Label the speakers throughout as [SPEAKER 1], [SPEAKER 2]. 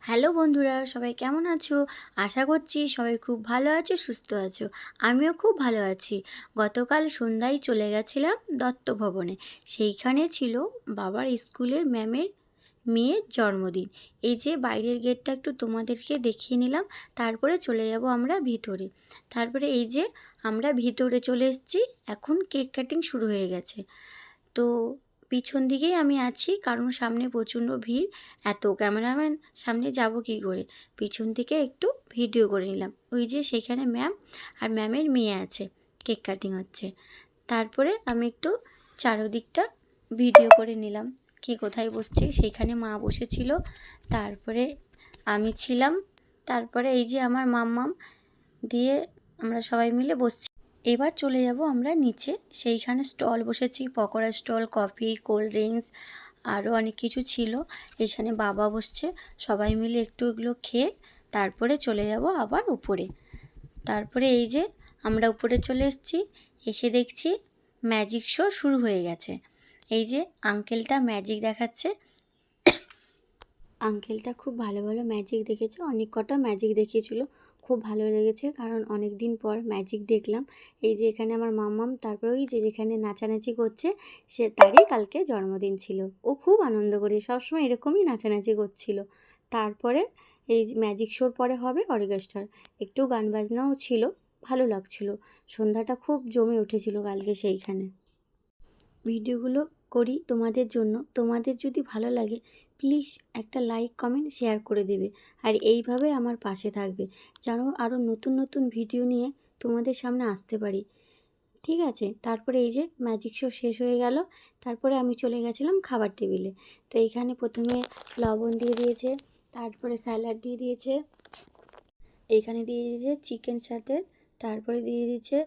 [SPEAKER 1] Hello বন্ধুরা, সবাই কেমন আছো? আশা করছি সবাই খুব ভালো আছো, সুস্থ আছো। আমিও খুব ভালো আছি। গতকাল সন্ধ্যায় চলে গেছিলাম দত্ত ভবনে। সেইখানে ছিল বাবার স্কুলের ম্যামের মেয়ের জন্মদিন। এই যে বাইরের গেটটা একটু তোমাদেরকে দেখিয়ে নিলাম, তারপরে চলে যাব আমরা ভিতরে। তারপরে এই যে আমরা ভিতরে চলে এসেছি, এখন কেক কাটিং শুরু হয়ে গেছে। তো পিছন দিকেই আমি আছি, কারণ সামনে প্রচণ্ড ভিড়। এত ক্যামেরাম্যান সামনে যাব কী করে, পিছন থেকে একটু ভিডিও করে নিলাম। ওই যে সেখানে ম্যাম আর ম্যামের মেয়ে আছে, কেক কাটিং হচ্ছে। তারপরে আমি একটু চারদিকটা ভিডিও করে নিলাম, কে কোথায় বসছে। সেইখানে মা বসেছিল, তারপরে আমি ছিলাম, তারপরে এই যে আমার মাম্মাম দিয়ে আমরা সবাই মিলে বসছি। এবার চলে যাব আমরা নিচে। সেইখানে স্টল বসেছি, pakora stall, coffee, cold drinks, আরও অনেক কিছু ছিল। এখানে বাবা বসছে, সবাই মিলে একটু এগুলো খেয়ে তারপরে চলে যাব আবার উপরে। তারপরে এই যে আমরা উপরে চলে এসেছি, এসে দেখছি ম্যাজিক শো শুরু হয়ে গেছে। এই যে আঙ্কেলটা ম্যাজিক দেখাচ্ছে। আঙ্কেলটা খুব ভালো ভালো ম্যাজিক দেখেছে, অনেক কটা ম্যাজিক দেখিয়েছিল। খুব ভালো লেগেছে, কারণ অনেক দিন পর ম্যাজিক দেখলাম। এই যে এখানে আমার মাম্মাম, তারপরে ওই যে যেখানে নাচানাচি করছে, সে তারই কালকে জন্মদিন ছিল। ও খুব আনন্দ করে, সবসময় এরকমই নাচানাচি করছিল। তারপরে এই ম্যাজিক শোর পরে হবে অর্কেস্ট্রার, একটু গান বাজনাও ছিল, ভালো লাগছিল। সন্ধ্যাটা খুব জমে উঠেছিল কালকে সেইখানে। ভিডিওগুলো করি তোমাদের জন্য, তোমাদের যদি ভালো লাগে প্লিজ একটা লাইক, কমেন্ট, শেয়ার করে দেবে। আর এইভাবে আমার পাশে থাকবে, যেন আরও নতুন নতুন ভিডিও নিয়ে তোমাদের সামনে আসতে পারি, ঠিক আছে? তারপরে এই যে ম্যাজিক শো শেষ হয়ে গেল, তারপরে আমি চলে গেছিলাম খাবার টেবিলে। তো এইখানে প্রথমে লবণ দিয়ে দিয়েছে, তারপরে স্যালাড দিয়ে দিয়েছে, এইখানে দিয়ে দিয়েছে চিকেন স্যাটের, তারপরে দিয়ে দিয়েছে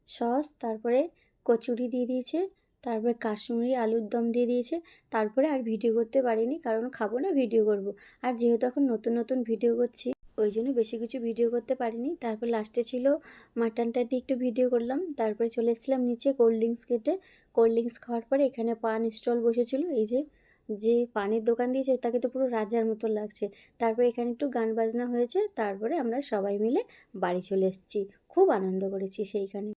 [SPEAKER 1] সস, তারপরে কচুরি দিয়ে দিয়েছে, তারপরে কাশ্মীরি আলুর দম দিয়ে দিয়েছে। তারপরে আর ভিডিও করতে পারিনি, কারণ খাবো না, ভিডিও করব। আর যেহেতু এখন নতুন নতুন ভিডিও করছি, ওই জন্য বেশি কিছু ভিডিও করতে পারিনি। তারপর লাস্টে ছিল মাটনটা দিয়ে একটু ভিডিও করলাম। তারপরে চলে এসেছিলাম নিচে কোল্ড ড্রিঙ্কস খেতে। কোল্ড ড্রিঙ্কস খাওয়ার পরে এখানে পান স্টল বসেছিল। এই যে যে পানের দোকান দিয়েছে তাকে তো পুরো রাজার মতো লাগছে। তারপরে এখানে একটু গান বাজনা হয়েছে, তারপরে আমরা সবাই মিলে বাড়ি চলে এসেছি। খুব আনন্দ করেছি সেইখানে।